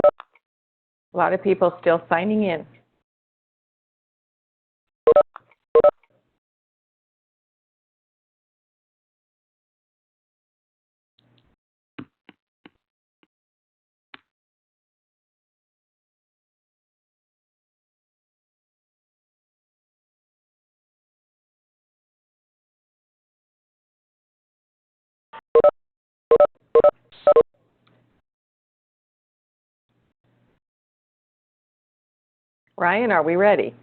A lot of people still signing in. Ryan, are we ready?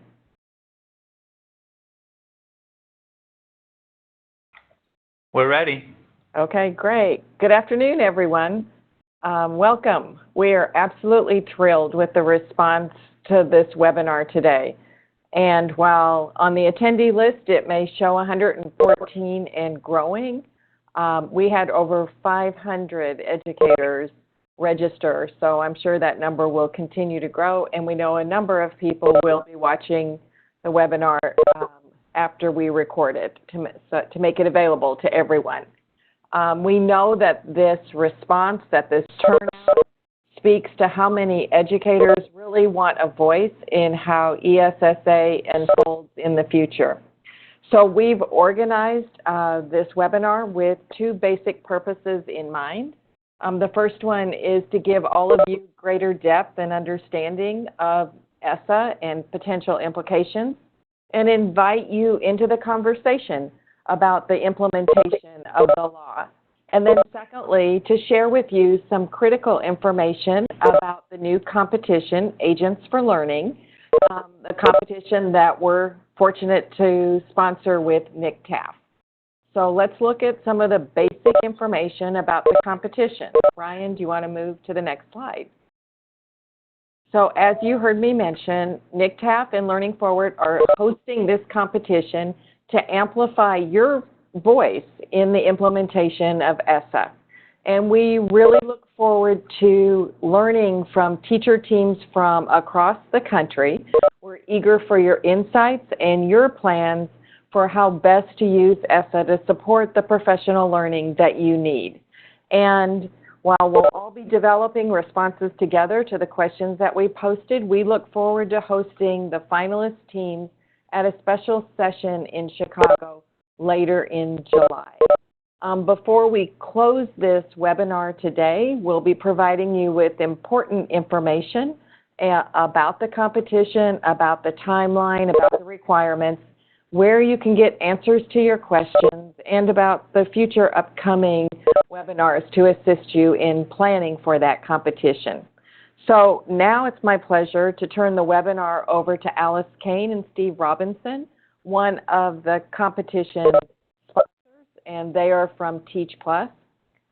We're ready. Okay, great. Good afternoon, everyone. Welcome. We are absolutely thrilled with the response to this webinar today. And while on the attendee list it may show 114 and growing, we had over 500 educators register, so I'm sure that number will continue to grow, and we know a number of people will be watching the webinar after we record it to make it available to everyone. We know that this response, that this turnout speaks to how many educators really want a voice in how ESSA unfolds in the future. So we've organized this webinar with two basic purposes in mind. The first one is to give all of you greater depth and understanding of ESSA and potential implications, and invite you into the conversation about the implementation of the law. And then secondly, to share with you some critical information about the new competition, Agents for Learning, the competition that we're fortunate to sponsor with NCTAF. So let's look at some of the basic information about the competition. Ryan, do you want to move to the next slide? So as you heard me mention, NCTAF and Learning Forward are hosting this competition to amplify your voice in the implementation of ESSA. And we really look forward to learning from teacher teams from across the country. We're eager for your insights and your plans for how best to use ESSA to support the professional learning that you need. And while we'll all be developing responses together to the questions that we posted, we look forward to hosting the finalist teams at a special session in Chicago later in July. Before we close this webinar today, we'll be providing you with important information about the competition, about the timeline, about the requirements, where you can get answers to your questions, and about the future upcoming webinars to assist you in planning for that competition. So now it's my pleasure to turn the webinar over to Alice Kane and Steve Robinson, one of the competition sponsors, and they are from Teach Plus.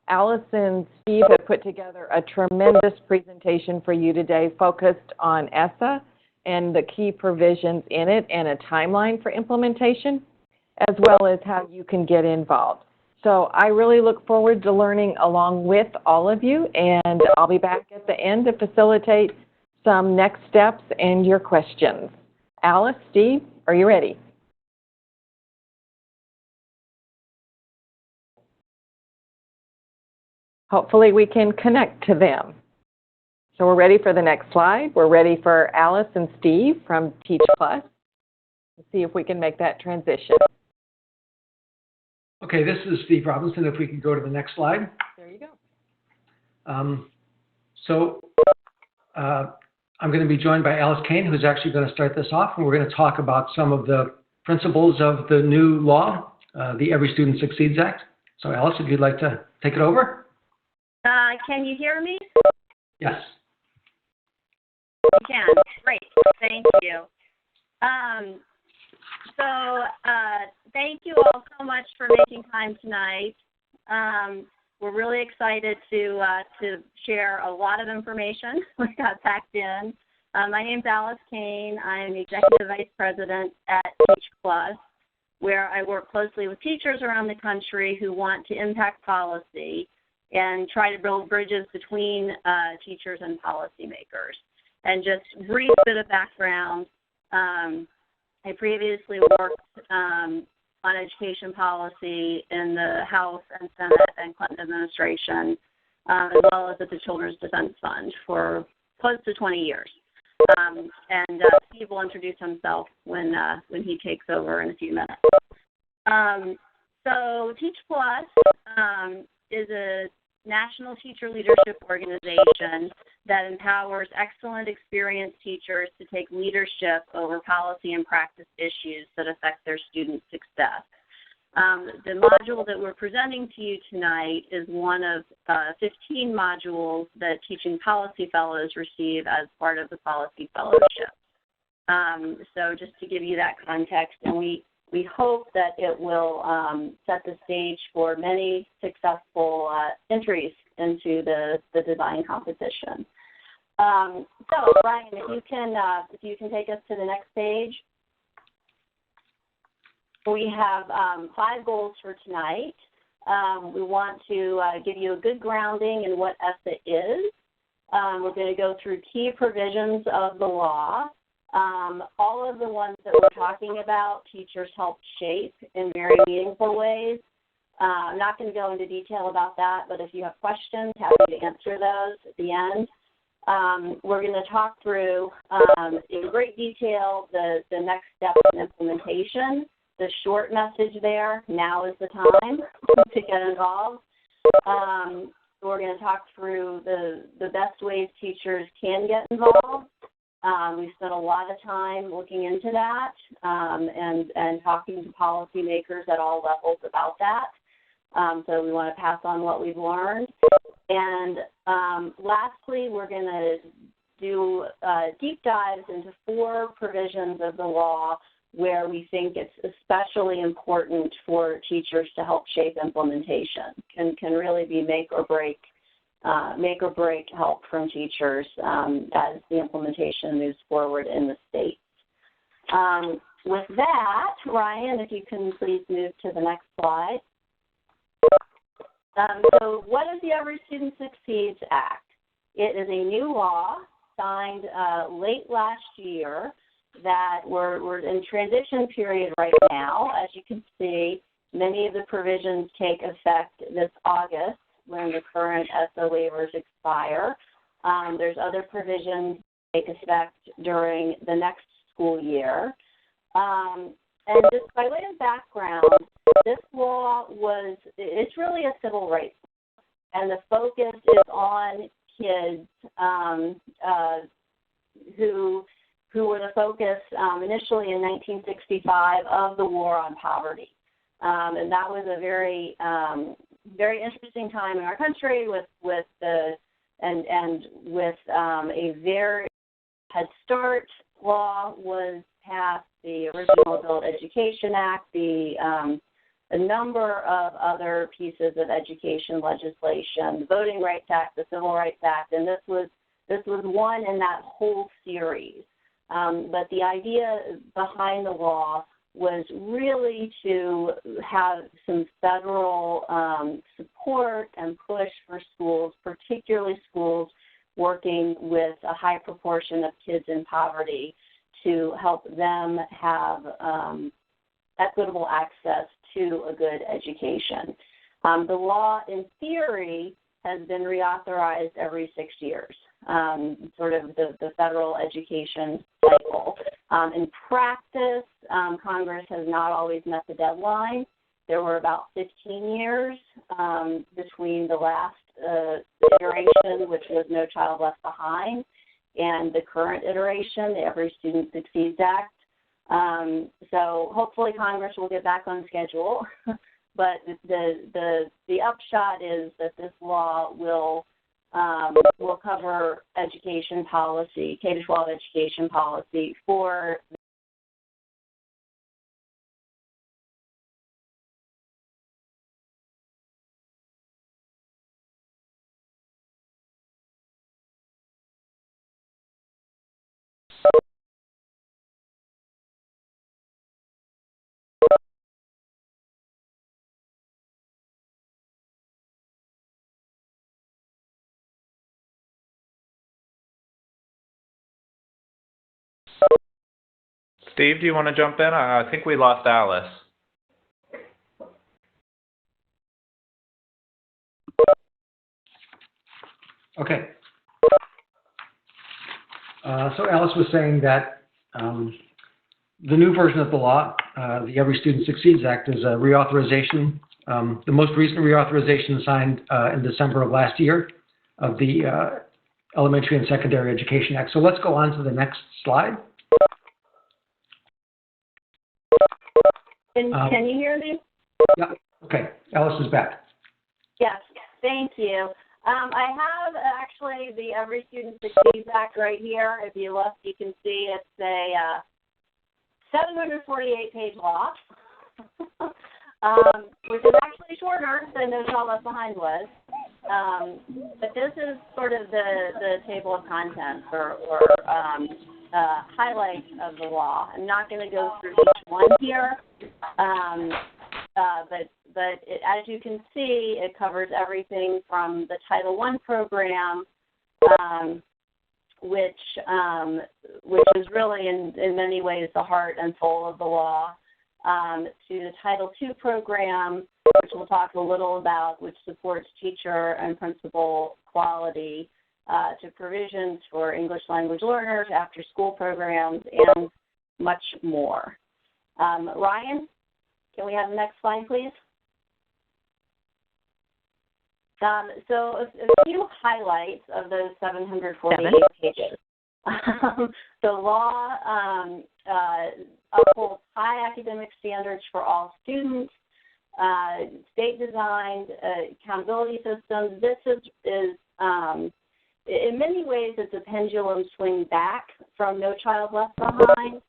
Alice and Steve have put together a tremendous presentation for you today focused on ESSA and the key provisions in it and a timeline for implementation, as well as how you can get involved. So I really look forward to learning along with all of you, and I'll be back at the end to facilitate some next steps and your questions. Alice, Steve, are you ready? Hopefully we can connect to them. So we're ready for the next slide. We're ready for Alice and Steve from Teach Plus. Let's see if we can make that transition. Okay, this is Steve Robinson. If we can go to the next slide. There you go. I'm going to be joined by Alice Kane, who's actually going to start this off, and we're going to talk about some of the principles of the new law, the Every Student Succeeds Act. So Alice, if you'd like to take it over. Can you hear me? Yes. You can. Great. Thank you. Thank you all so much for making time tonight. We're really excited to share a lot of information we got packed in. My name's Alice Kane. I'm the Executive Vice President at Teach Plus, where I work closely with teachers around the country who want to impact policy and try to build bridges between teachers and policymakers. And just a brief bit of background, I previously worked on education policy in the House and Senate and Clinton administration, as well as at the Children's Defense Fund for close to 20 years. And Steve will introduce himself when he takes over in a few minutes. So Teach Plus is a national teacher leadership organization that empowers excellent, experienced teachers to take leadership over policy and practice issues that affect their student success. The module that we're presenting to you tonight is one of 15 modules that Teaching Policy Fellows receive as part of the Policy Fellowship. So just to give you that context, and we hope that it will set the stage for many successful entries into the design competition. So Ryan, if you can take us to the next page. We have 5 goals for tonight. We want to give you a good grounding in what ESSA is. We're going to go through key provisions of the law. All of the ones that we're talking about, teachers help shape in very meaningful ways. I'm not going to go into detail about that, but if you have questions, happy to answer those at the end. We're going to talk through in great detail the next steps in implementation. The short message there, now is the time to get involved. We're going to talk through the best ways teachers can get involved. We've spent a lot of time looking into that and talking to policymakers at all levels about that. So we want to pass on what we've learned. And lastly, we're going to do deep dives into 4 provisions of the law where we think it's especially important for teachers to help shape implementation, can really be make or break help from teachers as the implementation moves forward in the states. With that, Ryan, if you can please move to the next slide. So what is the Every Student Succeeds Act? It is a new law signed late last year that we're in transition period right now. As you can see, many of the provisions take effect this August when the current ESSA waivers expire. There's other provisions that take effect during the next school year. And just by way of background, this law it's really a civil rights law, and the focus is on kids who were the focus initially in 1965 of the war on poverty. And that was a very, very interesting time in our country with a very Head Start law was passed, the original Adult Education Act, a number of other pieces of education legislation, the Voting Rights Act, the Civil Rights Act, and this was one in that whole series. But the idea behind the law was really to have some federal support and push for schools, particularly schools working with a high proportion of kids in poverty, to help them have equitable access to a good education. The law, in theory, has been reauthorized every 6 years, sort of the federal education cycle. In practice, Congress has not always met the deadline. There were about 15 years between the last iteration, which was No Child Left Behind, and the current iteration, the Every Student Succeeds Act. So hopefully Congress will get back on schedule. But the upshot is that this law will cover education policy, K-12 education policy for Steve, do you want to jump in? I think we lost Alice. Okay. So Alice was saying that the new version of the law, the Every Student Succeeds Act, is a reauthorization, the most recent reauthorization signed in December of last year of the Elementary and Secondary Education Act. So let's go on to the next slide. Can you hear me? Yeah. Okay. Alice is back. Yes. Thank you. I have actually the Every Student Succeeds Act right here. If you look, you can see it's a 748-page law, which is actually shorter than No Child Left Behind was. But this is sort of the table of contents or highlights of the law. I'm not going to go through each one here, but as you can see, it covers everything from the Title I program, which is really in many ways the heart and soul of the law, to the Title II program, which we'll talk a little about, which supports teacher and principal quality, to provisions for English language learners, after-school programs, and much more. Ryan, can we have the next slide, please? So a few highlights of those 748 pages. The law upholds high academic standards for all students, state-designed accountability systems. This is in many ways, it's a pendulum swing back from No Child Left Behind,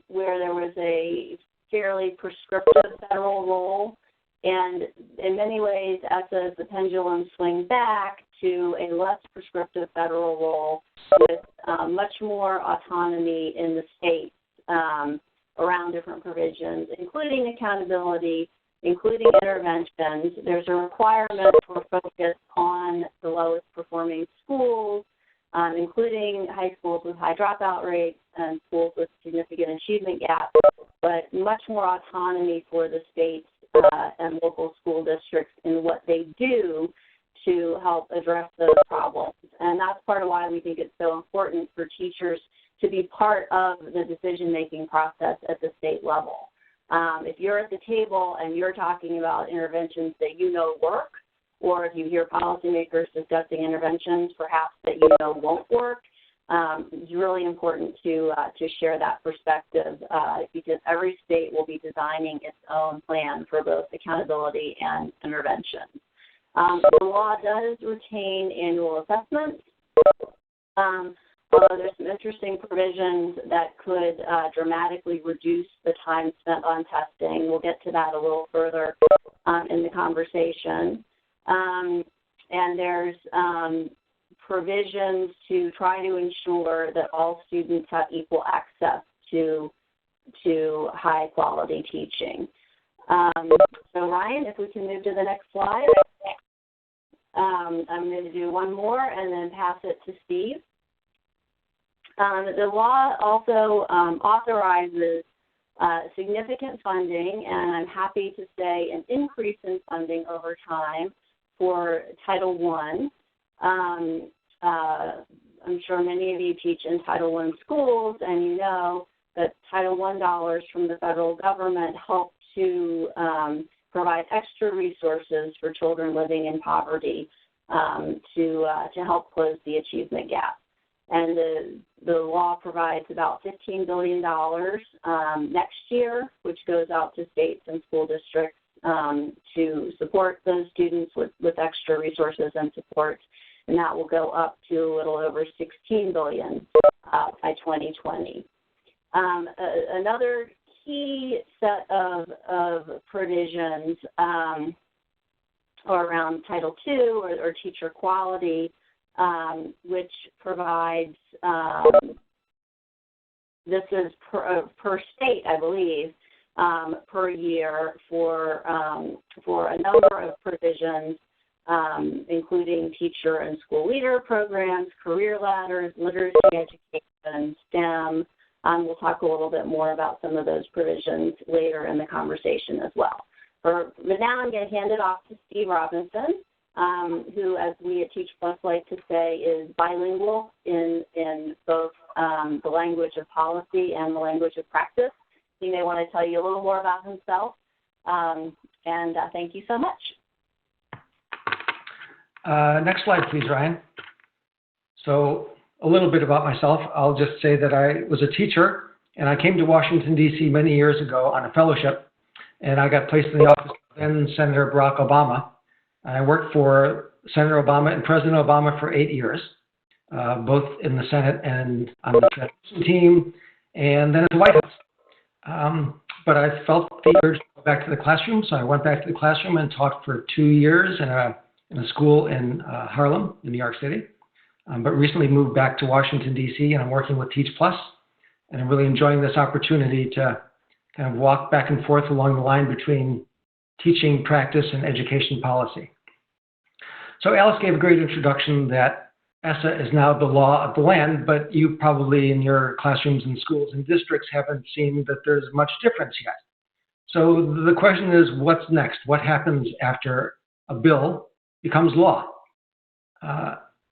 where there was a fairly prescriptive federal role. And in many ways, ESSA is the pendulum swing back to a less prescriptive federal role with much more autonomy in the states around different provisions, including accountability, including interventions. There's a requirement for focus on the lowest performing schools, including high schools with high dropout rates and schools with significant achievement gaps, but much more autonomy for the states and local school districts in what they do to help address those problems. And that's part of why we think it's so important for teachers to be part of the decision-making process at the state level. If you're at the table and you're talking about interventions that you know work, or if you hear policymakers discussing interventions perhaps that you know won't work, it's really important to share that perspective because every state will be designing its own plan for both accountability and intervention. The law does retain annual assessments, although there's some interesting provisions that could dramatically reduce the time spent on testing. We'll get to that a little further in the conversation. And there's provisions to try to ensure that all students have equal access to high-quality teaching. So, Ryan, if we can move to the next slide. I'm going to do one more and then pass it to Steve. The law also authorizes significant funding, and I'm happy to say an increase in funding over time for Title I. I'm sure many of you teach in Title I schools, and you know that Title I dollars from the federal government help to provide extra resources for children living in poverty to help close the achievement gap. And the law provides about $15 billion next year, which goes out to states and school districts to support those students with extra resources and support. And that will go up to a little over $16 billion by 2020. Another key set of provisions around Title II or teacher quality, which provides, this is per state, I believe, per year for a number of provisions, including teacher and school leader programs, career ladders, literacy education, STEM. We'll talk a little bit more about some of those provisions later in the conversation as well. But now I'm going to hand it off to Steve Robinson, who, as we at Teach Plus like to say, is bilingual in both the language of policy and the language of practice. He may want to tell you a little more about himself. Thank you so much. Next slide, please, Ryan. So a little bit about myself. I'll just say that I was a teacher, and I came to Washington, D.C. many years ago on a fellowship, and I got placed in the office of then Senator Barack Obama. I worked for Senator Obama and President Obama for 8 years, both in the Senate and on the transition team, and then at the White House. But I felt the urge to go back to the classroom, so I went back to the classroom and taught for 2 years in a school in Harlem, in New York City. But recently moved back to Washington, D.C., and I'm working with Teach Plus, and I'm really enjoying this opportunity to kind of walk back and forth along the line between teaching, practice, and education policy. So Alice gave a great introduction that ESSA is now the law of the land, but you probably in your classrooms and schools and districts haven't seen that there's much difference yet. So the question is, what's next? What happens after a bill becomes law?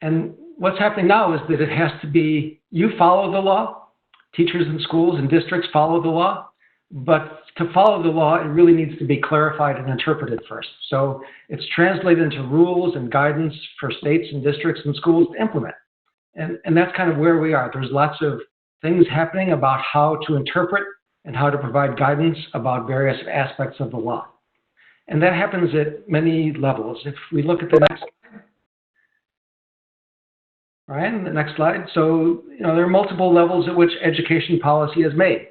And what's happening now is that it has to be, you follow the law, teachers in schools and districts follow the law, but to follow the law, it really needs to be clarified and interpreted first. So it's translated into rules and guidance for states and districts and schools to implement. And that's kind of where we are. There's lots of things happening about how to interpret and how to provide guidance about various aspects of the law. And that happens at many levels. If we look at the next slide, Ryan, the next slide. So, there are multiple levels at which education policy is made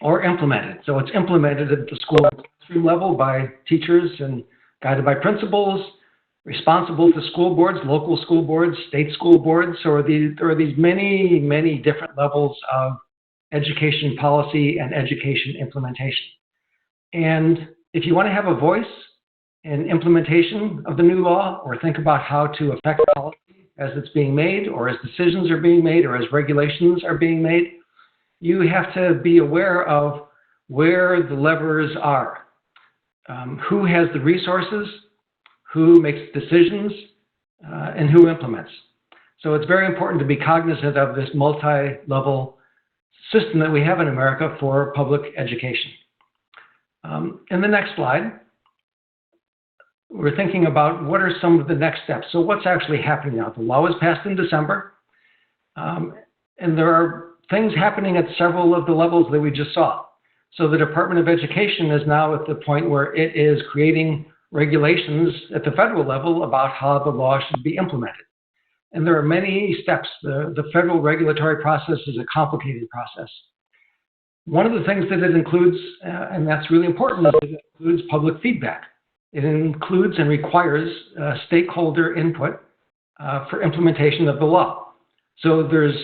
or implemented. So it's implemented at the school classroom level by teachers and guided by principals, responsible to school boards, local school boards, state school boards. So there are these many, many different levels of education policy and education implementation. And if you want to have a voice in implementation of the new law, or think about how to affect policy as it's being made, or as decisions are being made, or as regulations are being made, you have to be aware of where the levers are. Who has the resources, who makes decisions, and who implements. So it's very important to be cognizant of this multi-level system that we have in America for public education. In the next slide, we're thinking about what are some of the next steps. So what's actually happening now? The law was passed in December, and there are things happening at several of the levels that we just saw. So the Department of Education is now at the point where it is creating regulations at the federal level about how the law should be implemented. And there are many steps. The federal regulatory process is a complicated process. One of the things that it includes, and that's really important, is that it includes public feedback. It includes and requires stakeholder input for implementation of the law. So there's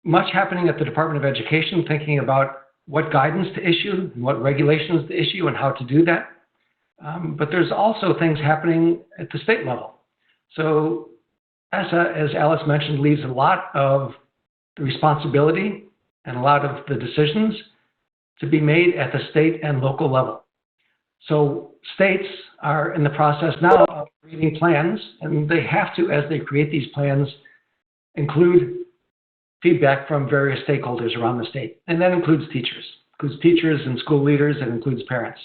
much happening at the Department of Education, thinking about what guidance to issue, what regulations to issue, and how to do that. But there's also things happening at the state level. So ESSA, as Alice mentioned, leaves a lot of the responsibility and a lot of the decisions to be made at the state and local level. So states are in the process now of creating plans, and they have to, as they create these plans, include feedback from various stakeholders around the state. And that includes teachers. It includes teachers and school leaders, and includes parents.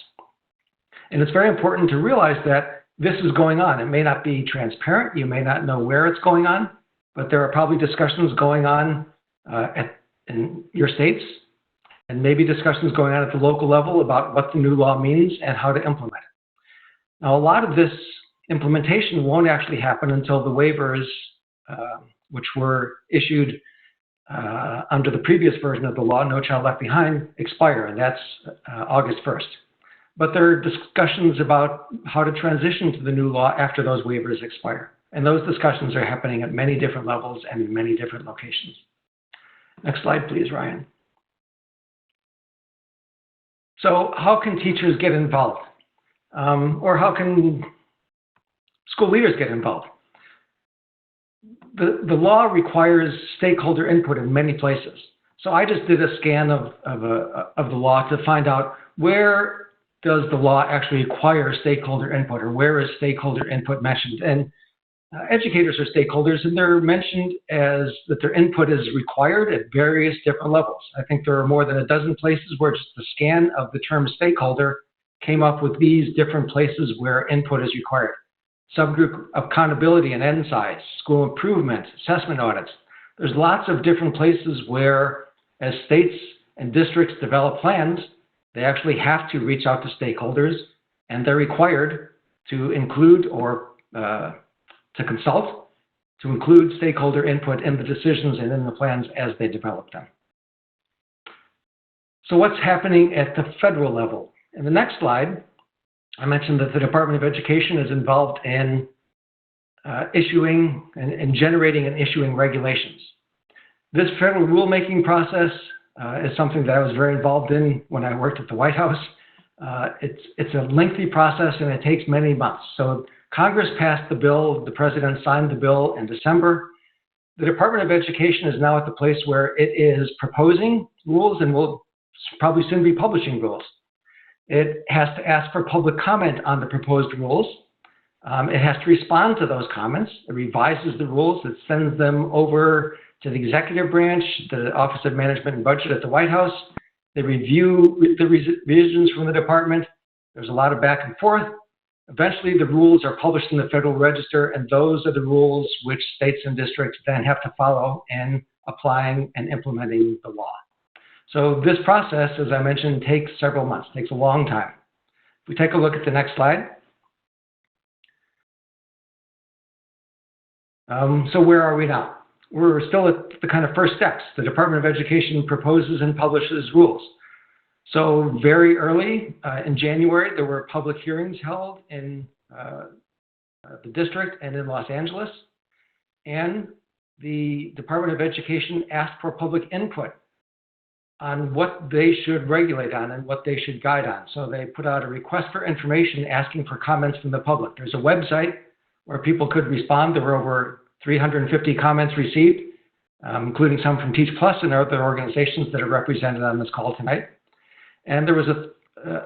And it's very important to realize that this is going on. It may not be transparent. You may not know where it's going on, but there are probably discussions going on in your states, and maybe discussions going on at the local level about what the new law means and how to implement it. Now, a lot of this implementation won't actually happen until the waivers, which were issued under the previous version of the law, No Child Left Behind, expire, and that's August 1st. But there are discussions about how to transition to the new law after those waivers expire. And those discussions are happening at many different levels and in many different locations. Next slide, please, Ryan. So how can teachers get involved? Or how can school leaders get involved? The law requires stakeholder input in many places. So I just did a scan of the law to find out where does the law actually require stakeholder input, or where is stakeholder input mentioned? And educators are stakeholders, and they're mentioned as that their input is required at various different levels. I think there are more than a dozen places where just the scan of the term stakeholder came up with these different places where input is required. Subgroup accountability and end size, school improvement, assessment audits. There's lots of different places where, as states and districts develop plans, they actually have to reach out to stakeholders, and they're required to include or to consult, to include stakeholder input in the decisions and in the plans as they develop them. So what's happening at the federal level? In the next slide, I mentioned that the Department of Education is involved in issuing and generating and issuing regulations. This federal rulemaking process is something that I was very involved in when I worked at the White House. It's a lengthy process, and it takes many months. So Congress passed the bill, the president signed the bill in December. The Department of Education is now at the place where it is proposing rules and will probably soon be publishing rules. It has to ask for public comment on the proposed rules. It has to respond to those comments. It revises the rules. It sends them over to the executive branch, the Office of Management and Budget at the White House. They review the revisions from the department. There's a lot of back and forth. Eventually, the rules are published in the Federal Register, and those are the rules which states and districts then have to follow in applying and implementing the law. So this process, as I mentioned, takes several months, takes a long time. If we take a look at the next slide. So where are we now? We're still at the kind of first steps. The Department of Education proposes and publishes rules. So very early in January, there were public hearings held in the district and in Los Angeles. And the Department of Education asked for public input on what they should regulate on and what they should guide on. So they put out a request for information asking for comments from the public. There's a website where people could respond. There were over 350 comments received, including some from Teach Plus and other organizations that are represented on this call tonight. And there was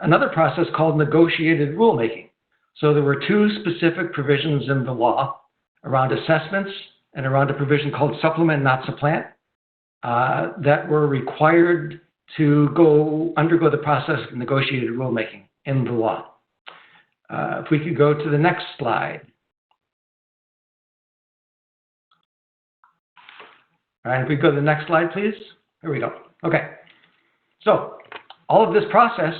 another process called negotiated rulemaking. So there were two specific provisions in the law around assessments and around a provision called supplement, not supplant, that were required to undergo the process of negotiated rulemaking in the law. If we could go to the next slide. All right, if we go to the next slide, please. Here we go. Okay. So all of this process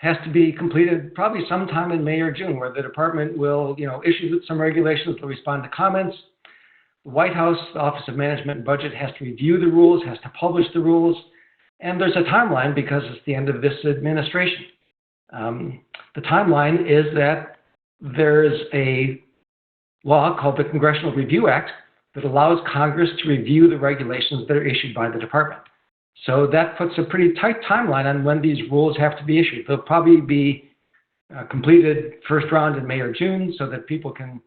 has to be completed probably sometime in May or June, where the department will, issue some regulations to respond to comments. The White House, the Office of Management and Budget, has to review the rules, has to publish the rules, and there's a timeline because it's the end of this administration. The timeline is that there's a law called the Congressional Review Act that allows Congress to review the regulations that are issued by the department. So that puts a pretty tight timeline on when these rules have to be issued. They'll probably be completed first round in May or June so that people can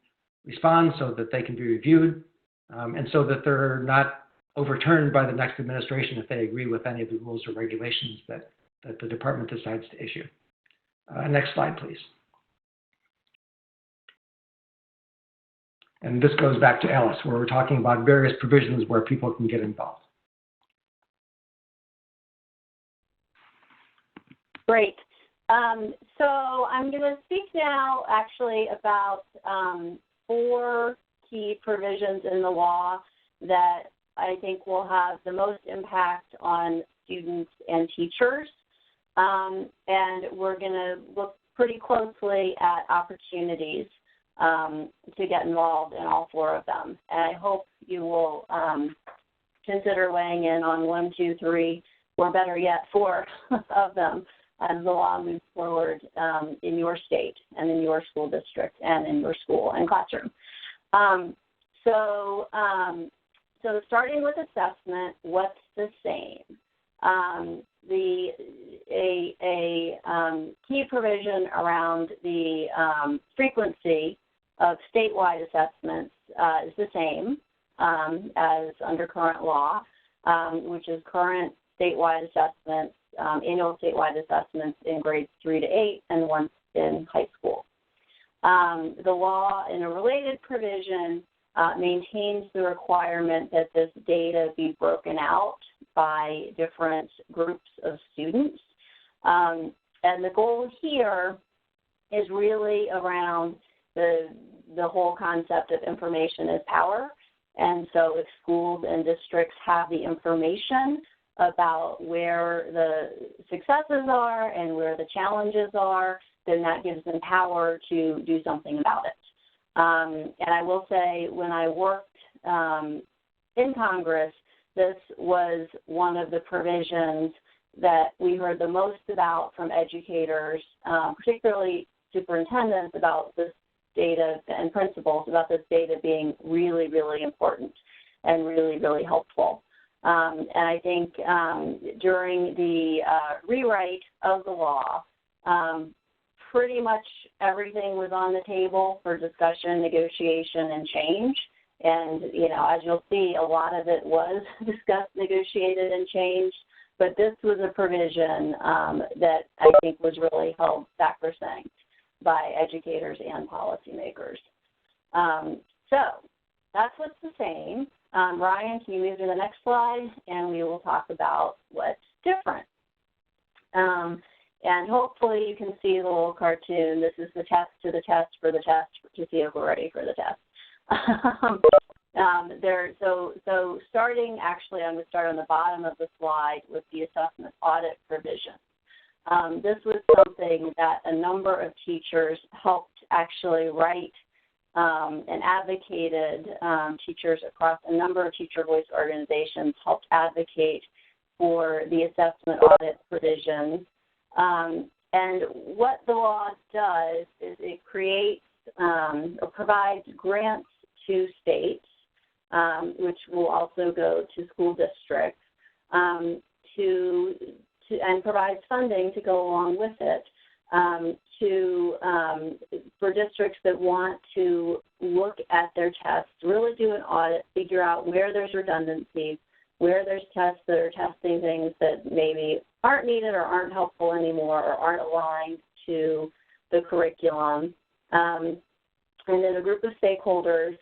respond, so that they can be reviewed, and so that they're not overturned by the next administration if they agree with any of the rules or regulations that the department decides to issue. Next slide, please. And this goes back to Alice, where we're talking about various provisions where people can get involved. Great. So I'm going to speak now actually about 4 key provisions in the law that I think will have the most impact on students and teachers. And we're going to look pretty closely at opportunities to get involved in all 4 of them. And I hope you will consider weighing in on 1, 2, 3, or better yet, 4 of them as the law moves forward in your state and in your school district and in your school and classroom. So starting with assessment, what's the same? Key provision around the frequency of statewide assessments is the same as under current law, which is current statewide assessments annual statewide assessments in grades 3 to 8 and once in high school. The law, in a related provision, maintains the requirement that this data be broken out by different groups of students. And the goal here is really around the whole concept of information is power. And so if schools and districts have the information about where the successes are and where the challenges are, then that gives them power to do something about it. And I will say, when I worked in Congress, this was one of the provisions that we heard the most about from educators, particularly superintendents, about this data and principals about this data being really, really important and really, really helpful. And I think during the rewrite of the law, pretty much everything was on the table for discussion, negotiation, and change. And, you know, as you'll see, a lot of it was discussed, negotiated, and changed. But this was a provision that I think was really held sacrosanct by educators and policymakers. So that's what's the same. Ryan, can you move to the next slide? And we will talk about what's different. And hopefully you can see the little cartoon. This is the test to the test for the test to see if we're ready for the test. So starting, actually, I'm going to start on the bottom of the slide with the assessment audit provision. This was something that a number of teachers helped actually write and advocated. Teachers across a number of teacher voice organizations helped advocate for the assessment audit provisions. And what the law does is it creates or provides grants to states, which will also go to school districts, and provides funding to go along with it for districts that want to look at their tests, really do an audit, figure out where there's redundancies, where there's tests that are testing things that maybe aren't needed or aren't helpful anymore or aren't aligned to the curriculum. And then a group of stakeholders,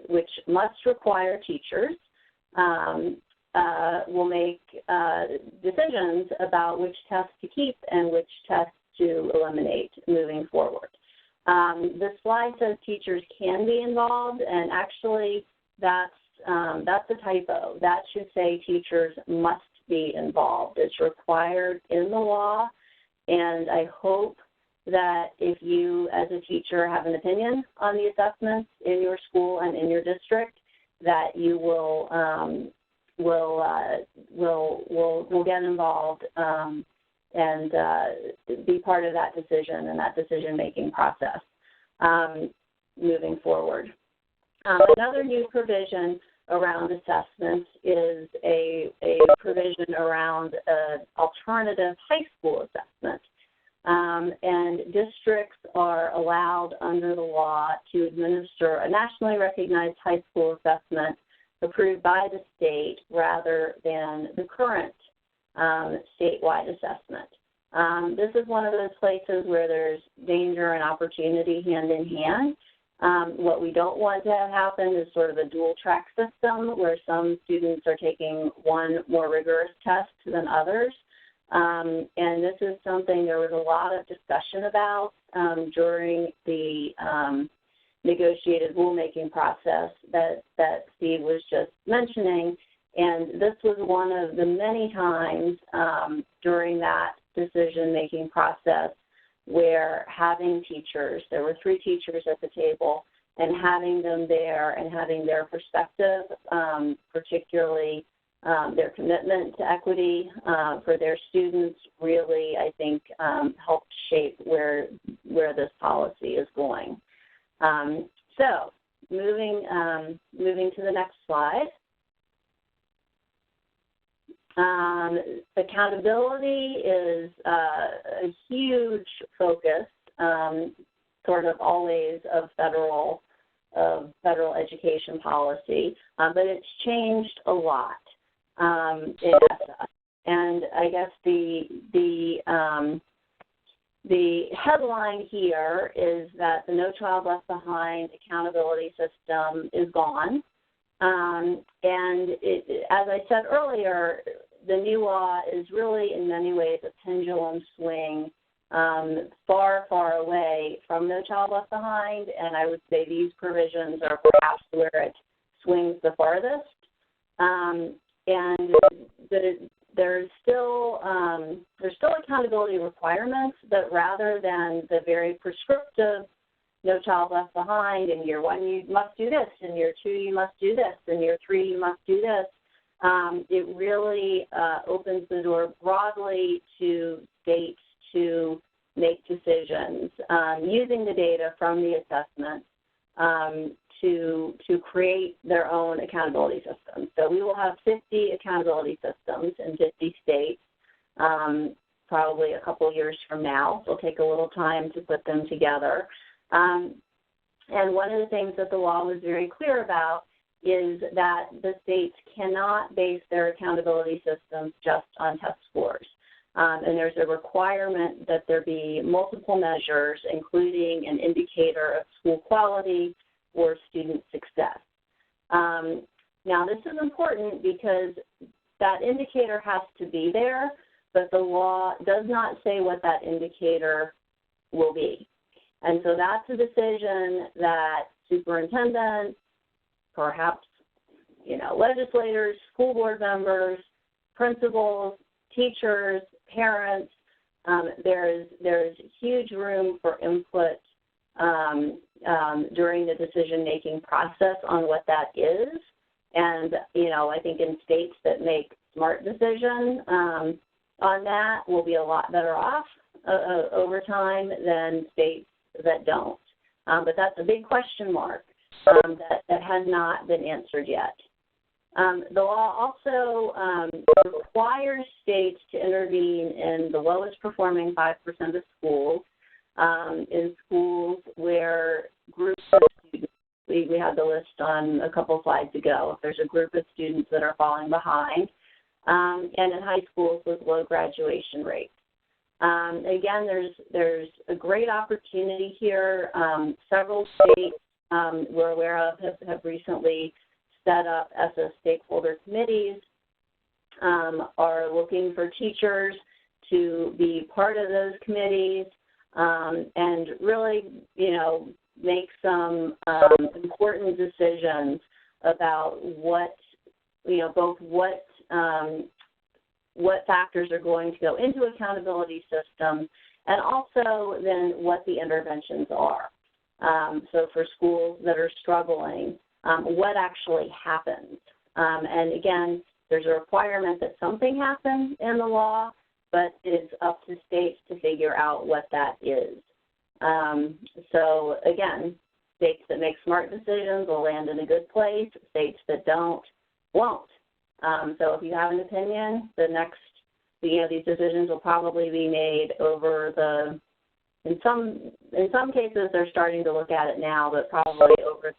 which must require teachers, will make decisions about which tests to keep and which tests to eliminate moving forward. The slide says teachers can be involved, and actually that's a typo. That should say teachers must be involved. It's required in the law, and I hope that if you as a teacher have an opinion on the assessments in your school and in your district, that you will get involved and be part of that decision and that decision-making process moving forward. Another new provision around assessments is a provision around alternative high school assessment. And districts are allowed under the law to administer a nationally recognized high school assessment approved by the state rather than the current statewide assessment. This is one of those places where there's danger and opportunity hand in hand. What we don't want to have happen is sort of a dual track system where some students are taking one more rigorous test than others. And this is something there was a lot of discussion about during the negotiated rulemaking process that Steve was just mentioning. And this was one of the many times during that decision-making process where having teachers, there were 3 teachers at the table, and having them there and having their perspective, particularly their commitment to equity for their students, really, I think, helped shape where this policy is going. So moving to the next slide. Accountability is a huge focus, sort of always, of federal education policy, but it's changed a lot in ESSA. and I guess the headline here is that the No Child Left Behind accountability system is gone. And as I said earlier, the new law is really in many ways a pendulum swing far, far away from No Child Left Behind, and I would say these provisions are perhaps where it swings the farthest. And there's still accountability requirements, but rather than the very prescriptive No Child Left Behind, in year 1 you must do this, in year 2 you must do this, in year 3 you must do this, it really opens the door broadly to states to make decisions using the data from the assessment to create their own accountability systems. So we will have 50 accountability systems in 50 states, probably a couple years from now. It'll take a little time to put them together. And one of the things that the law was very clear about is that the states cannot base their accountability systems just on test scores. And there's a requirement that there be multiple measures, including an indicator of school quality or student success. Now, this is important because that indicator has to be there, but the law does not say what that indicator will be. And so that's a decision that superintendents, perhaps, legislators, school board members, principals, teachers, parents, there's huge room for input during the decision-making process on what that is. And, I think in states that make smart decisions on that will be a lot better off over time than states that don't. But that's a big question mark that has not been answered yet. The law also requires states to intervene in the lowest performing 5% of schools, in schools where groups of students, we had the list on a couple slides ago, if there's a group of students that are falling behind, and in high schools with low graduation rates. Again, there's a great opportunity here. Several states we're aware of have recently set up ESSA stakeholder committees, are looking for teachers to be part of those committees, and really, make some important decisions about what factors are going to go into accountability systems, and also then what the interventions are. So for schools that are struggling, what actually happens. And again, there's a requirement that something happen in the law, but it's up to states to figure out what that is. So again, states that make smart decisions will land in a good place. States that don't, won't. So if you have an opinion, these decisions will probably be made over in some cases they're starting to look at it now, but probably over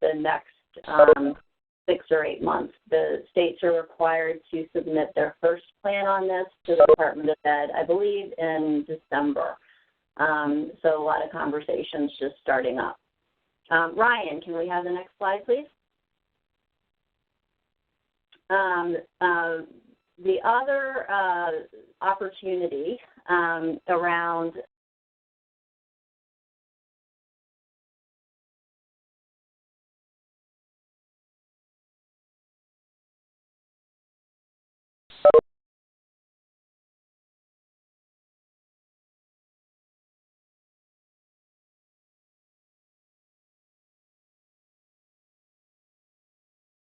the next 6 or 8 months. The states are required to submit their first plan on this to the Department of Ed, I believe, in December. So a lot of conversations just starting up. Ryan, can we have the next slide, please? The other opportunity around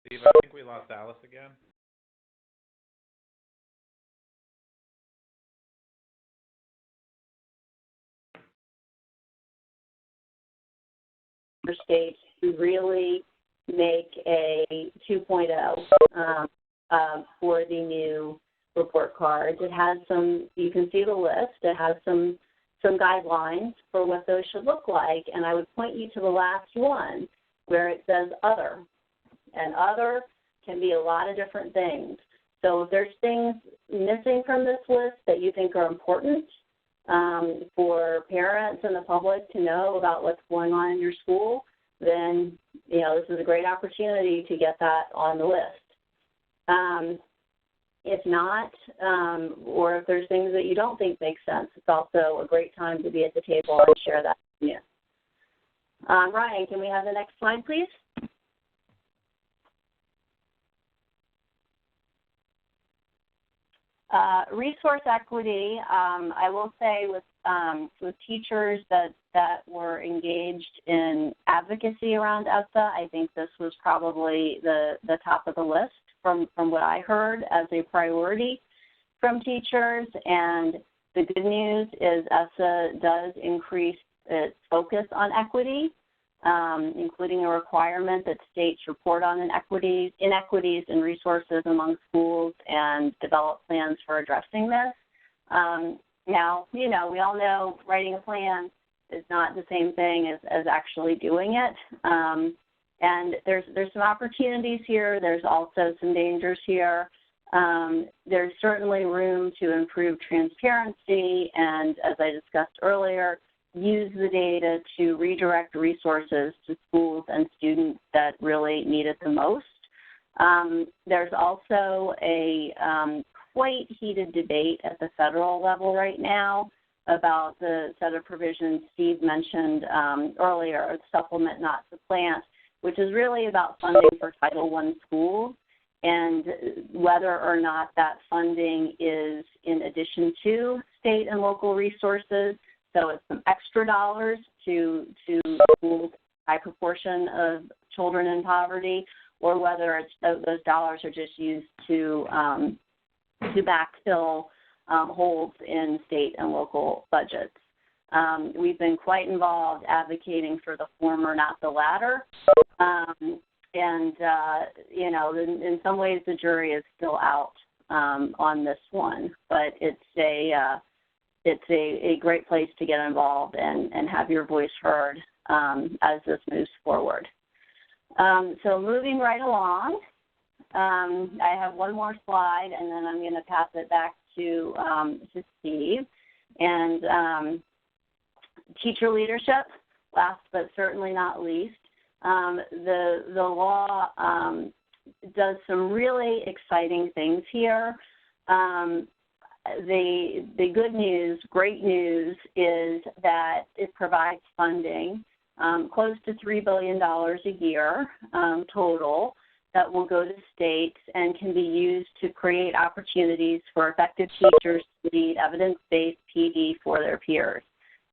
Steve, I think we lost Alice again. states to really make a 2.0 for the new report cards. It has you can see the list, it has some guidelines for what those should look like, and I would point you to the last one where it says other. And other can be a lot of different things. So if there's things missing from this list that you think are important for parents and the public to know about what's going on in your school, then, this is a great opportunity to get that on the list. If not, or if there's things that you don't think make sense, it's also a great time to be at the table and share that with you. Ryan, can we have the next slide, please? Resource equity, I will say with teachers that were engaged in advocacy around ESSA, I think this was probably the top of the list from what I heard as a priority from teachers. And the good news is ESSA does increase its focus on equity, including a requirement that states report on inequities in resources among schools and develop plans for addressing this. Now, we all know writing a plan is not the same thing as actually doing it. And there's some opportunities here. There's also some dangers here. There's certainly room to improve transparency and, as I discussed earlier, use the data to redirect resources to schools and students that really need it the most. There's also a quite heated debate at the federal level right now about the set of provisions Steve mentioned earlier, supplement, not supplant, which is really about funding for Title I schools and whether or not that funding is in addition to state and local resources. So it's some extra dollars to schools, high proportion of children in poverty, or whether it's those dollars are just used to backfill holes in state and local budgets. We've been quite involved advocating for the former, not the latter. In some ways the jury is still out on this one, but it's a great place to get involved and have your voice heard as this moves forward. So moving right along, I have one more slide, and then I'm going to pass it back to Steve. And teacher leadership, last but certainly not least. The law does some really exciting things here. The good news, great news, is that it provides funding, close to $3 billion a year total, that will go to states and can be used to create opportunities for effective teachers to lead evidence-based PD for their peers.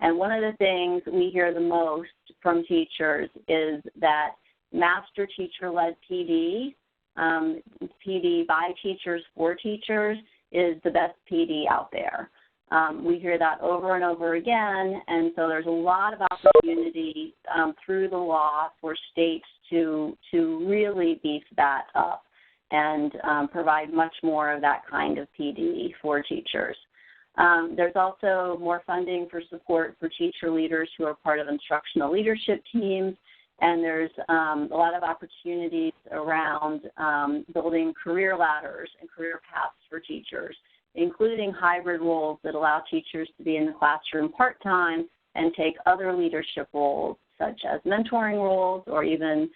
And one of the things we hear the most from teachers is that master teacher-led PD, PD by teachers for teachers, is the best PD out there. We hear that over and over again, and so there's a lot of opportunity through the law for states to really beef that up and provide much more of that kind of PD for teachers. There's also more funding for support for teacher leaders who are part of instructional leadership teams, and there's a lot of opportunities around building career ladders and career paths for teachers, including hybrid roles that allow teachers to be in the classroom part-time and take other leadership roles, such as mentoring roles or even,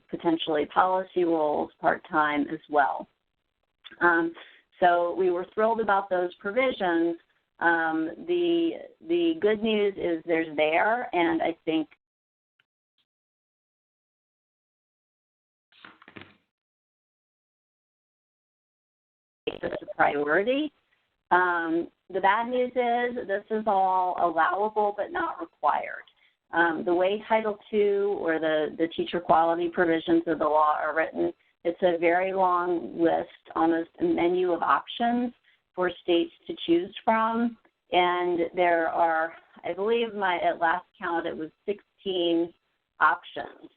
potentially policy roles part-time as well. So we were thrilled about those provisions. The good news is they're there, and I think this is a priority. The bad news is this is all allowable but not required. The way Title II or the teacher quality provisions of the law are written, it's a very long list, almost a menu of options for states to choose from. And there are, I believe at last count, it was 16 options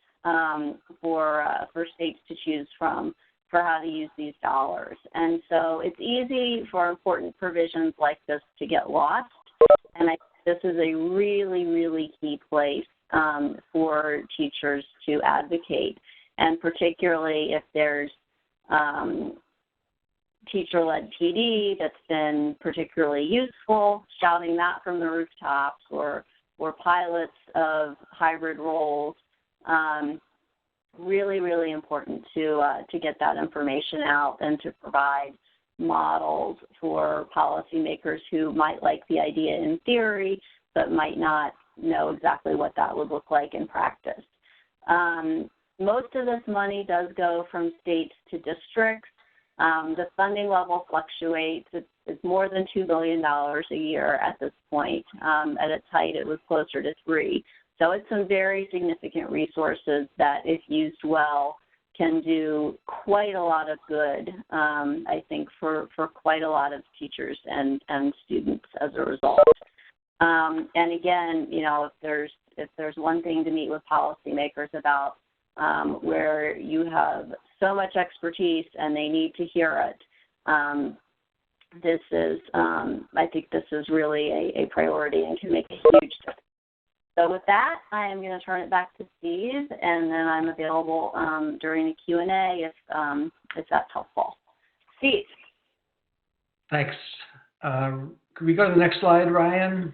for states to choose from for how to use these dollars. And so it's easy for important provisions like this to get lost. And I think this is a really, really key place for teachers to advocate. And particularly if there's teacher-led PD that's been particularly useful, shouting that from the rooftops, or pilots of hybrid roles. Really, really important to get that information out and to provide models for policymakers who might like the idea in theory but might not know exactly what that would look like in practice. Most of this money does go from states to districts. The funding level fluctuates. It's more than $2 billion a year at this point. At its height, it was closer to $3 billion. So it's some very significant resources that, if used well, can do quite a lot of good, I think, for quite a lot of teachers and students as a result. And again, you know, if there's one thing to meet with policymakers about, where you have so much expertise and they need to hear it, this is, I think this is really a priority and can make a huge difference. So with that, I am going to turn it back to Steve, and then I'm available during the Q&A if that's helpful. Steve. Thanks. Could we go to the next slide, Ryan?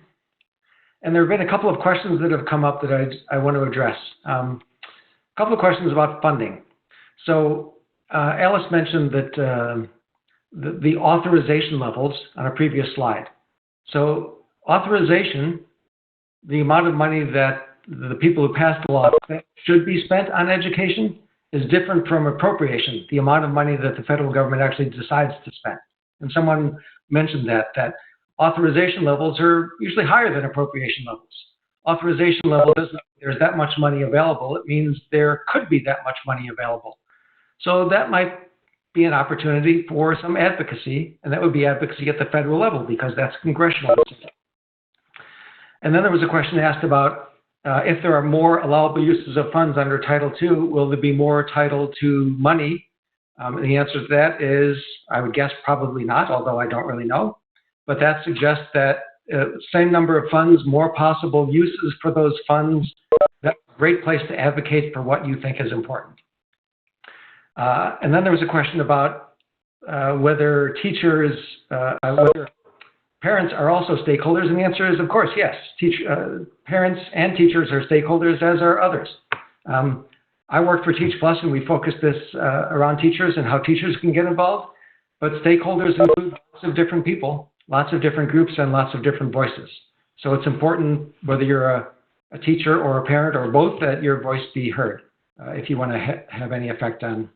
And there have been a couple of questions that have come up that I want to address. A couple of questions about funding. So Alice mentioned that the authorization levels on a previous slide. So authorization, the amount of money that the people who passed the law should be spent on education, is different from appropriation, the amount of money that the federal government actually decides to spend. And someone mentioned that authorization levels are usually higher than appropriation levels. Authorization level doesn't mean there's that much money available. It means there could be that much money available. So that might be an opportunity for some advocacy, and that would be advocacy at the federal level because that's congressional decision. And then there was a question asked about if there are more allowable uses of funds under Title II, will there be more Title II money? And the answer to that is, I would guess probably not, although I don't really know. But that suggests that same number of funds, more possible uses for those funds. That's a great place to advocate for what you think is important. And then there was a question about whether teachers, whether parents are also stakeholders, and the answer is, of course, yes. Parents and teachers are stakeholders, as are others. I work for Teach Plus, and we focus this around teachers and how teachers can get involved. But stakeholders include lots of different people, lots of different groups, and lots of different voices. So it's important, whether you're a teacher or a parent or both, that your voice be heard if you want to have any effect on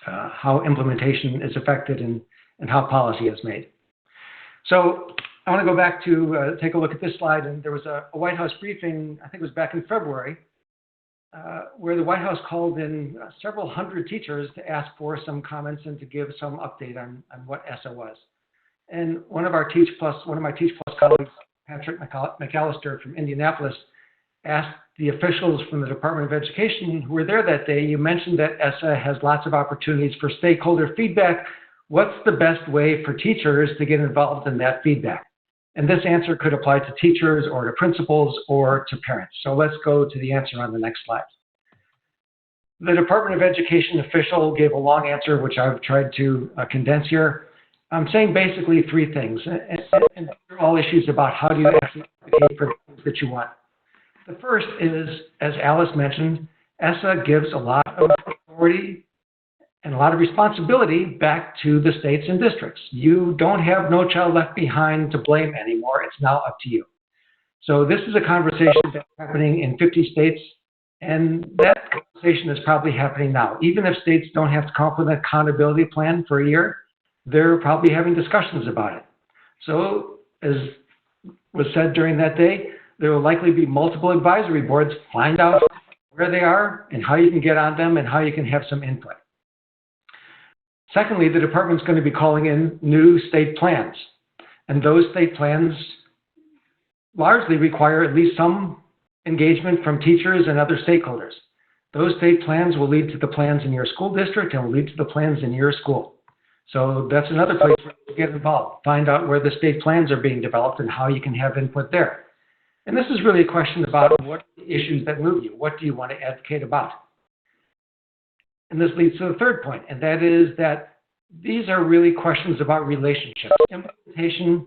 how implementation is affected and how policy is made. So I want to go back to take a look at this slide. And there was a White House briefing, I think it was back in February, where the White House called in several hundred teachers to ask for some comments and to give some update on what ESSA was. And one of my Teach Plus colleagues, Patrick McAllister from Indianapolis, asked the officials from the Department of Education who were there that day, you mentioned that ESSA has lots of opportunities for stakeholder feedback. What's the best way for teachers to get involved in that feedback? And this answer could apply to teachers or to principals or to parents. So let's go to the answer on the next slide. The Department of Education official gave a long answer, which I've tried to condense here. I'm saying basically three things, and they're all issues about how do you actually advocate for things that you want. The first is, as Alice mentioned, ESSA gives a lot of authority and a lot of responsibility back to the states and districts. You don't have No Child Left Behind to blame anymore. It's now up to you. So this is a conversation that's happening in 50 states, and that conversation is probably happening now. Even if states don't have to come up with an accountability plan for a year, they're probably having discussions about it. So as was said during that day, there will likely be multiple advisory boards. Find out where they are and how you can get on them and how you can have some input. Secondly, the department's going to be calling in new state plans. And those state plans largely require at least some engagement from teachers and other stakeholders. Those state plans will lead to the plans in your school district and will lead to the plans in your school. So that's another place where you get involved. Find out where the state plans are being developed and how you can have input there. And this is really a question about what are the issues that move you. What do you want to advocate about? And this leads to the third point, and that is that these are really questions about relationships. Implementation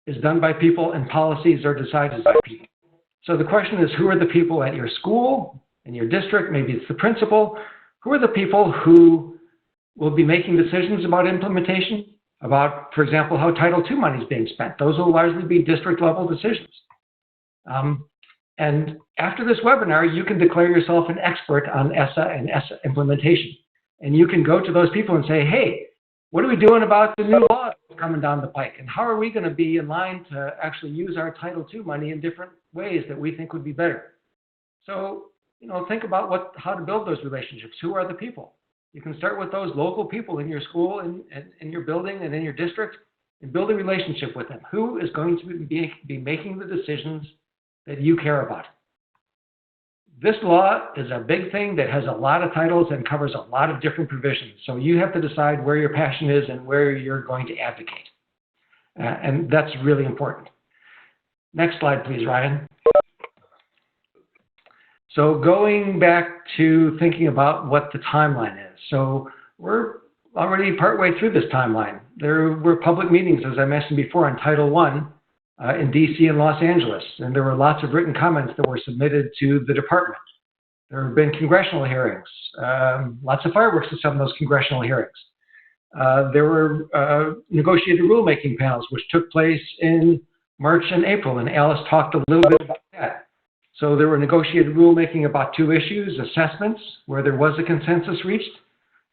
is done by people and policies are decided by people. So the question is, who are the people at your school, in your district, maybe it's the principal, who are the people who will be making decisions about implementation, about, for example, how Title II money is being spent. Those will largely be district level decisions. And after this webinar, you can declare yourself an expert on ESSA and ESSA implementation. And you can go to those people and say, hey, what are we doing about the new law coming down the pike? And how are we going to be in line to actually use our Title II money in different ways that we think would be better? So, think about how to build those relationships. Who are the people? You can start with those local people in your school, and in your building, and in your district, and build a relationship with them. Who is going to be making the decisions that you care about? This law is a big thing that has a lot of titles and covers a lot of different provisions. So you have to decide where your passion is and where you're going to advocate. And that's really important. Next slide, please, Ryan. So going back to thinking about what the timeline is. So we're already partway through this timeline. There were public meetings, as I mentioned before, on Title I in DC and Los Angeles, and there were lots of written comments that were submitted to the department. There have been congressional hearings, lots of fireworks at some of those congressional hearings. There were negotiated rulemaking panels, which took place in March and April, and Alice talked a little bit about that. So there were negotiated rulemaking about two issues: assessments, where there was a consensus reached,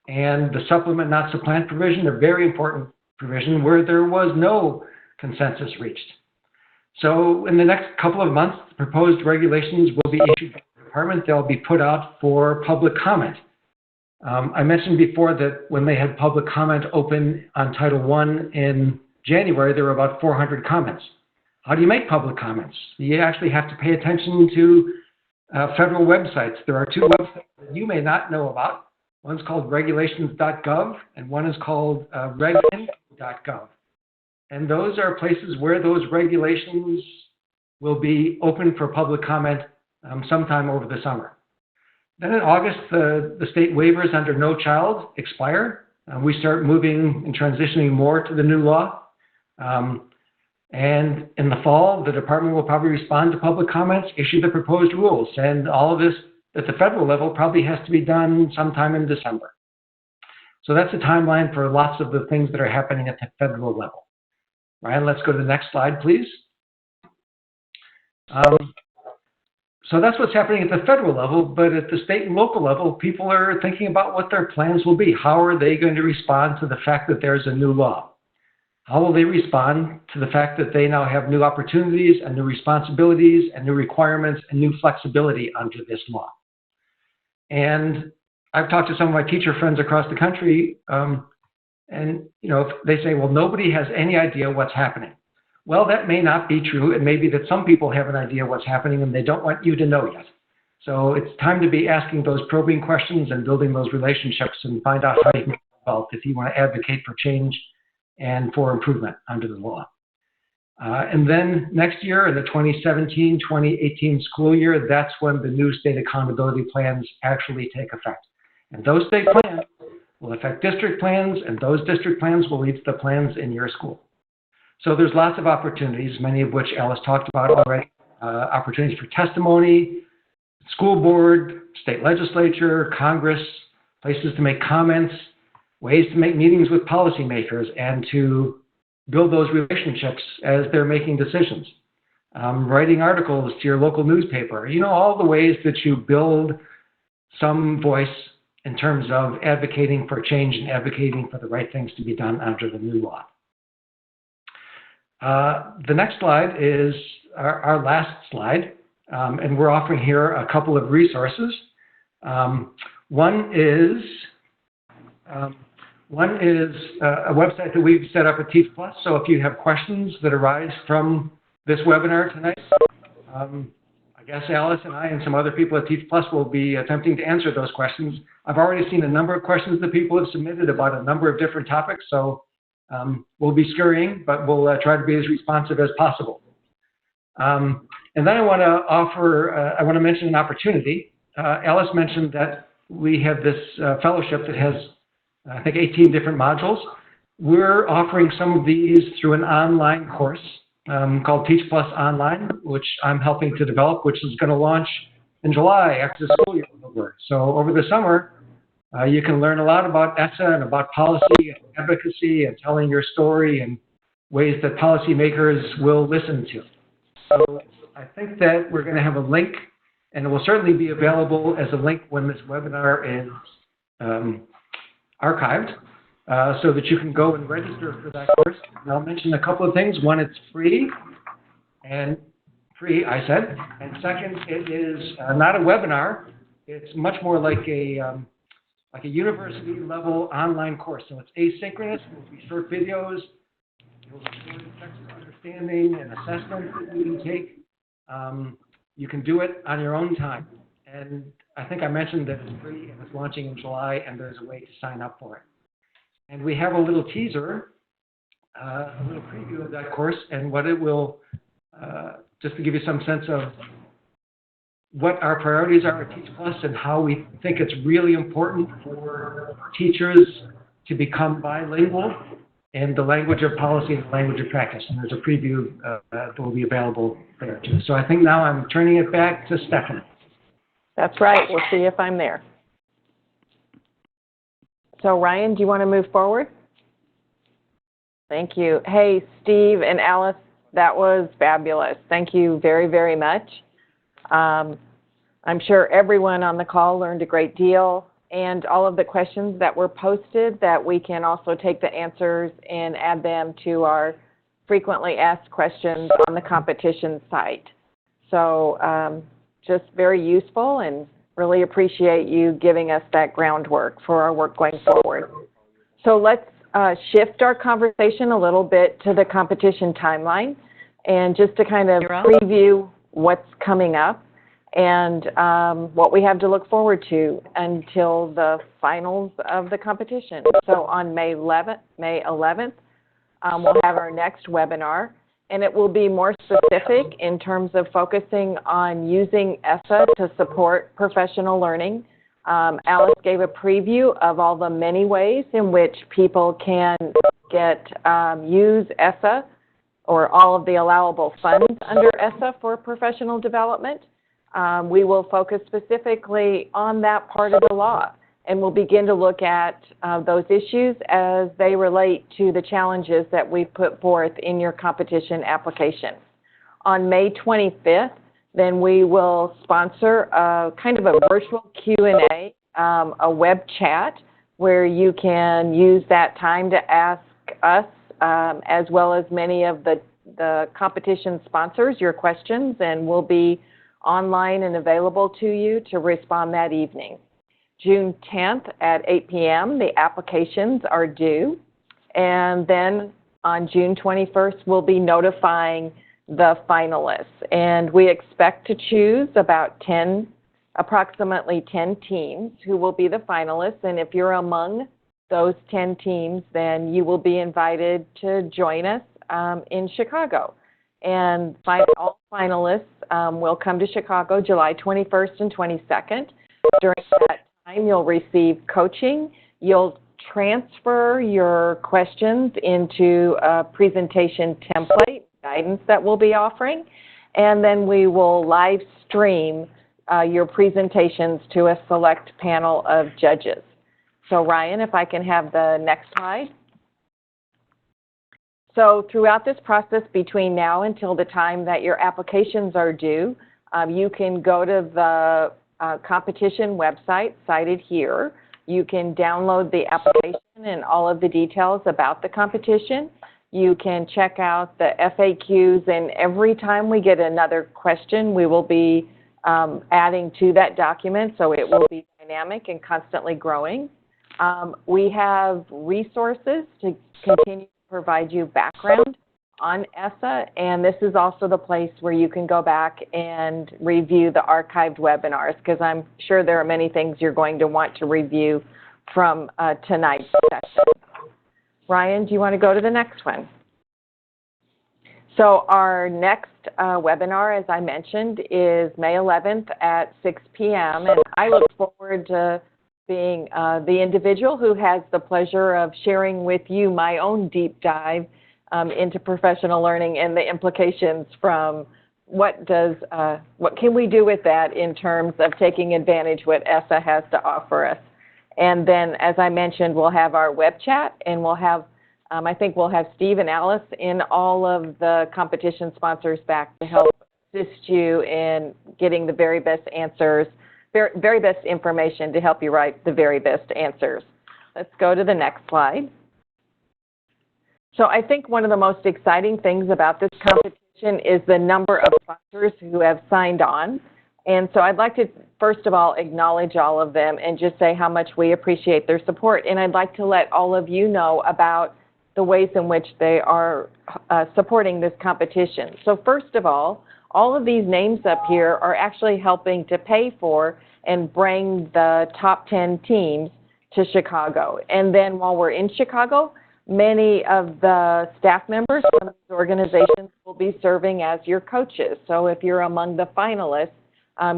and the supplement not supplant provision, a very important provision where there was no consensus reached. So in the next couple of months, the proposed regulations will be issued by the department. They'll be put out for public comment. I mentioned before that when they had public comment open on Title I in January, there were about 400 comments. How do you make public comments? You actually have to pay attention to federal websites. There are two websites that you may not know about. One's called regulations.gov and one is called reginfo.gov. And those are places where those regulations will be open for public comment sometime over the summer. Then in August, the state waivers under No Child expire. We start moving and transitioning more to the new law. And in the fall, the department will probably respond to public comments, issue the proposed rules, and all of this at the federal level probably has to be done sometime in December. So that's a timeline for lots of the things that are happening at the federal level. Ryan, let's go to the next slide, please. So that's what's happening at the federal level, but at the state and local level, people are thinking about what their plans will be. How are they going to respond to the fact that there's a new law? How will they respond to the fact that they now have new opportunities and new responsibilities and new requirements and new flexibility under this law? And I've talked to some of my teacher friends across the country, and they say, well, nobody has any idea what's happening. Well, that may not be true. It may be that some people have an idea what's happening and they don't want you to know yet. So it's time to be asking those probing questions and building those relationships and find out how you can help if you want to advocate for change and for improvement under the law. And then next year, in the 2017-2018 school year, that's when the new state accountability plans actually take effect. And those state plans will affect district plans, and those district plans will lead to the plans in your school. So there's lots of opportunities, many of which Alice talked about already. Opportunities for testimony, school board, state legislature, Congress, places to make comments, ways to make meetings with policymakers and to build those relationships as they're making decisions. Writing articles to your local newspaper, all the ways that you build some voice in terms of advocating for change and advocating for the right things to be done under the new law. The next slide is our last slide, and we're offering here a couple of resources. One is a website that we've set up at Teach Plus. So if you have questions that arise from this webinar tonight, I guess Alice and I and some other people at Teach Plus will be attempting to answer those questions. I've already seen a number of questions that people have submitted about a number of different topics, so we'll be scurrying, but we'll try to be as responsive as possible. And then I want to mention an opportunity. Alice mentioned that we have this fellowship that has I think 18 different modules. We're offering some of these through an online course called Teach Plus Online, which I'm helping to develop, which is going to launch in July after the school year is over. So over the summer, you can learn a lot about ESSA and about policy and advocacy and telling your story and ways that policymakers will listen to. So I think that we're going to have a link, and it will certainly be available as a link when this webinar is archived, so that you can go and register for that course. And I'll mention a couple of things. One, it's free, I said. And second, it is not a webinar. It's much more like a university-level online course. So it's asynchronous. It will be short videos. It will be short textbook understanding and assessments that you can take. You can do it on your own time. And I think I mentioned that it's free and it's launching in July, and there's a way to sign up for it. And we have a little teaser, a little preview of that course and what it will, just to give you some sense of what our priorities are at Teach Plus and how we think it's really important for teachers to become bilingual in the language of policy and the language of practice. And there's a preview that will be available there too. So I think now I'm turning it back to Stephanie. That's right. We'll see if I'm there. So Ryan, do you want to move forward? Thank you. Hey, Steve and Alice, that was fabulous. Thank you very, very much. I'm sure everyone on the call learned a great deal, and all of the questions that were posted, that we can also take the answers and add them to our frequently asked questions on the competition site. So just very useful, and really appreciate you giving us that groundwork for our work going forward. So let's shift our conversation a little bit to the competition timeline, and just to kind of preview what's coming up and what we have to look forward to until the finals of the competition. So on May 11th, we'll have our next webinar, and it will be more specific in terms of focusing on using ESSA to support professional learning. Alice gave a preview of all the many ways in which people can use ESSA, or all of the allowable funds under ESSA for professional development. We will focus specifically on that part of the law, and we'll begin to look at those issues as they relate to the challenges that we've put forth in your competition application. On May 25th, then we will sponsor a kind of a virtual Q&A, a web chat, where you can use that time to ask us, as well as many of the competition sponsors, your questions, and we'll be online and available to you to respond that evening. June 10th at 8 p.m., the applications are due. And then on June 21st, we'll be notifying the finalists. And we expect to choose about approximately 10 teams who will be the finalists. And if you're among those 10 teams, then you will be invited to join us in Chicago. And all finalists will come to Chicago July 21st and 22nd. During that time, you'll receive coaching. You'll transfer your questions into a presentation template guidance that we'll be offering, and then we will live stream your presentations to a select panel of judges. So Ryan, if I can have the next slide. So throughout this process, between now until the time that your applications are due, you can go to the competition website cited here. You can download the application and all of the details about the competition. You can check out the FAQs, and every time we get another question, we will be adding to that document, so it will be dynamic and constantly growing. We have resources to continue to provide you background on ESSA, and this is also the place where you can go back and review the archived webinars, because I'm sure there are many things you're going to want to review from tonight's session. Ryan, do you want to go to the next one? So our next webinar, as I mentioned, is May 11th at 6 p.m. And I look forward to being the individual who has the pleasure of sharing with you my own deep dive into professional learning and the implications from what can we do with that in terms of taking advantage what ESSA has to offer us. And then, as I mentioned, we'll have our web chat, and we'll have, I think we'll have Steve and Alice in all of the competition sponsors back to help assist you in getting the very best answers, very best information to help you write the very best answers. Let's go to the next slide. So I think one of the most exciting things about this competition is the number of sponsors who have signed on. And so I'd like to, first of all, acknowledge all of them and just say how much we appreciate their support. And I'd like to let all of you know about the ways in which they are supporting this competition. So first of all of these names up here are actually helping to pay for and bring the top 10 teams to Chicago. And then while we're in Chicago, many of the staff members from these organizations will be serving as your coaches. So if you're among the finalists,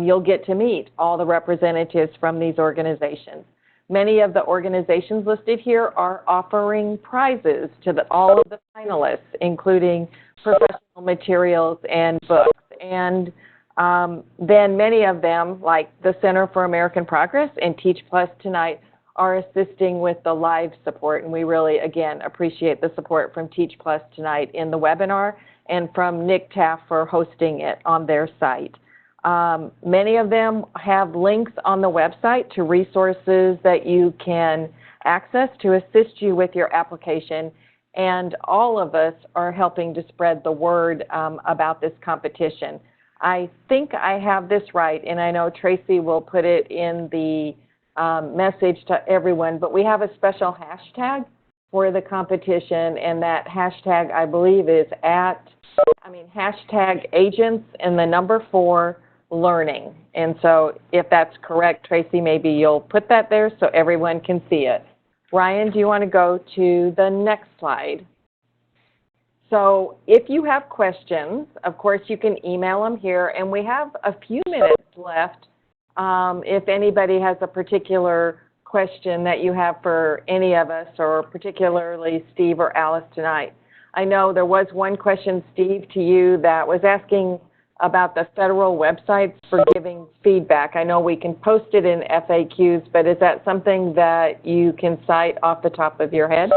you'll get to meet all the representatives from these organizations. Many of the organizations listed here are offering prizes to all of the finalists, including professional materials and books. And then many of them, like the Center for American Progress and Teach Plus Tonight, are assisting with the live support. And we really, again, appreciate the support from Teach Plus Tonight in the webinar and from Nick Taff for hosting it on their site. Many of them have links on the website to resources that you can access to assist you with your application. And all of us are helping to spread the word about this competition. I think I have this right, and I know Tracy will put it in the message to everyone, but we have a special hashtag for the competition, and that hashtag, I believe, is hashtag agents and the number 4 learning. And so if that's correct, Tracy, maybe you'll put that there so everyone can see it. Ryan, do you want to go to the next slide? So if you have questions, of course, you can email them here, and we have a few minutes left if anybody has a particular question that you have for any of us, or particularly Steve or Alice tonight. I know there was one question, Steve, to you that was asking about the federal websites for giving feedback. I know we can post it in FAQs, but is that something that you can cite off the top of your head?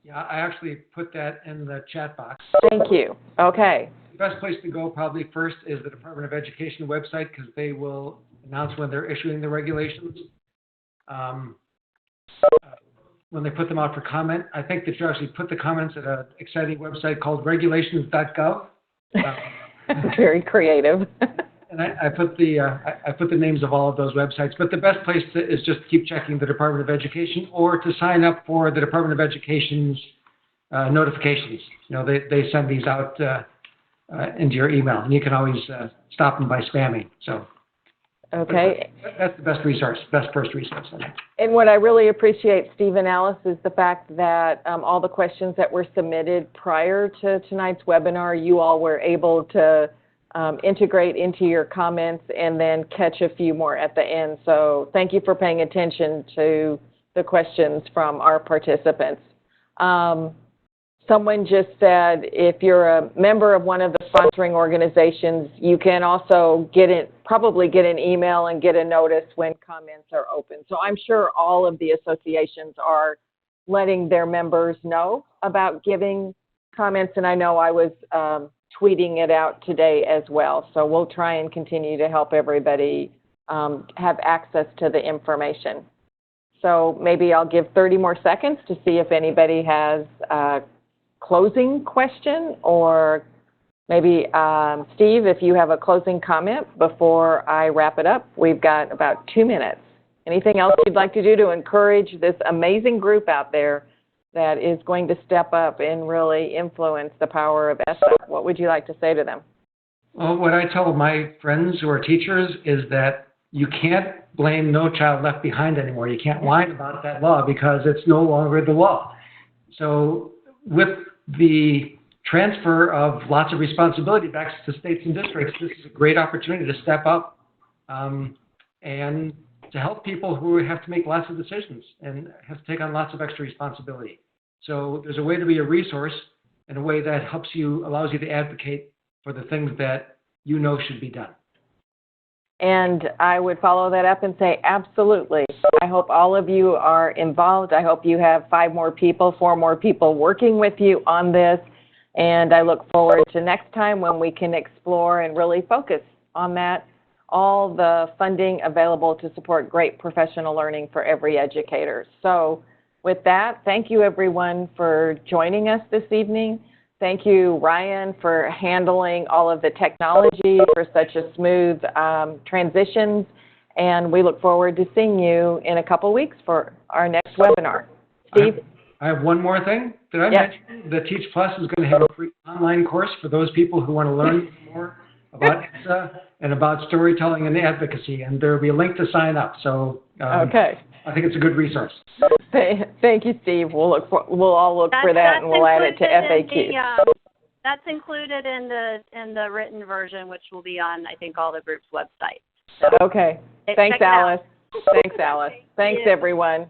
Yeah, I actually put that in the chat box. Thank you. Okay. The best place to go probably first is the Department of Education website, because they will announce when they're issuing the regulations. When they put them out for comment, I think that you actually put the comments at an exciting website called regulations.gov. Very creative. And I put the names of all of those websites. But the best place is just keep checking the Department of Education, or to sign up for the Department of Education's notifications. You know, they send these out into your email, and you can always stop them by spamming. So. Okay. That's the best resource, best first resource. And what I really appreciate, Steve and Alice, is the fact that all the questions that were submitted prior to tonight's webinar, you all were able to integrate into your comments and then catch a few more at the end. So thank you for paying attention to the questions from our participants. Someone just said if you're a member of one of the sponsoring organizations, you can also probably get an email and get a notice when comments are open. So I'm sure all of the associations are letting their members know about giving comments, and I know I was tweeting it out today as well. So we'll try and continue to help everybody have access to the information. So maybe I'll give 30 more seconds to see if anybody has closing question, or maybe Steve, if you have a closing comment before I wrap it up. We've got about 2 minutes. Anything else you'd like to do to encourage this amazing group out there that is going to step up and really influence the power of ESSA? What would you like to say to them? Well, what I tell my friends who are teachers is that you can't blame No Child Left Behind anymore. You can't whine about that law because it's no longer the law. So with the transfer of lots of responsibility back to states and districts, this is a great opportunity to step up and to help people who have to make lots of decisions and have to take on lots of extra responsibility. So there's a way to be a resource in a way that helps you, allows you to advocate for the things that you know should be done. And I would follow that up and say, absolutely. I hope all of you are involved. I hope you have 4 more people working with you on this. And I look forward to next time when we can explore and really focus on that, all the funding available to support great professional learning for every educator. So with that, thank you everyone for joining us this evening. Thank you, Ryan, for handling all of the technology for such a smooth transitions. And we look forward to seeing you in a couple weeks for our next webinar. Steve? I have one more thing. Did I Yes. mention that Teach Plus is going to have a free online course for those people who want to learn more about ESSA and about storytelling and advocacy, and there will be a link to sign up. So Okay. I think it's a good resource. Thank you, Steve. We'll all look for that, and we'll add it to FAQ. That's included in the written version, which will be on, I think, all the groups' websites. So Okay. Thanks, Alice. Thanks, Alice. Thanks, everyone.